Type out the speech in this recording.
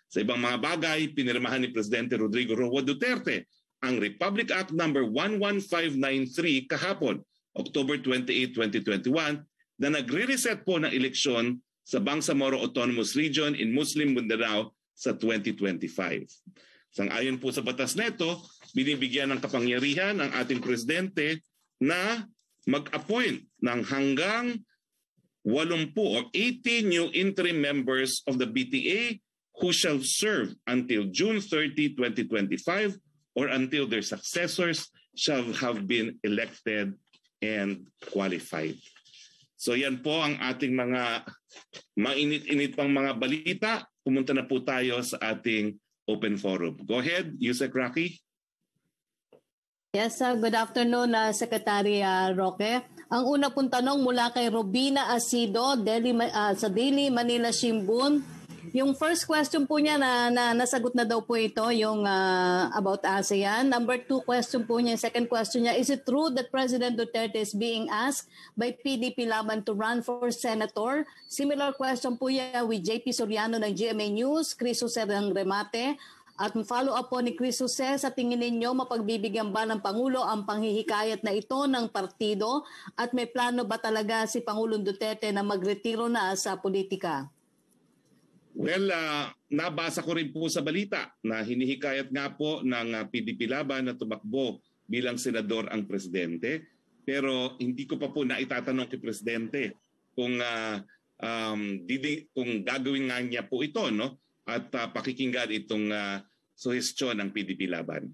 Sa ibang mga bagay, pinirmahan ni Presidente Rodrigo Duterte ang Republic Act No. 11593 kahapon, October 28, 2021, na nagre-reset po ng eleksyon sa Bangsamoro Autonomous Region in Muslim Mindanao sa 2025. Sang-ayon po sa batas neto, binibigyan ng kapangyarihan ang ating Presidente na mag-appoint ng hanggang 80 or 80 new interim members of the BTA who shall serve until June 30, 2025 or until their successors shall have been elected and qualified. So yan po ang ating mga mainit-init pang mga balita. Pumunta na po tayo sa ating open forum. Go ahead, Yusek Rocky. Yes, good afternoon, Secretary Roque. Ang una pong tanong mula kay Robina Asido sa Daily Manila Shimbun. Yung first question po niya na nasagot na daw po ito, yung about ASEAN. Number 2 question po niya, second question niya, is it true that President Duterte is being asked by PDP Laban to run for senator? Similar question po niya with JP Soriano ng GMA News, Chris Jose ng Remate. At follow-up po ni Chris Jose, sa tingin ninyo mapagbibigyan ba ng Pangulo ang panghihikayat na ito ng partido? At may plano ba talaga si Pangulong Duterte na magretiro na sa politika? Well, nabasa ko rin po sa balita na hinihikayat nga po ng PDP Laban na tumakbo bilang senador ang presidente. Pero hindi ko pa po naitatanong kay presidente kung gagawin nga niya po ito, no? At pakikinggan itong suhestyon ng PDP Laban.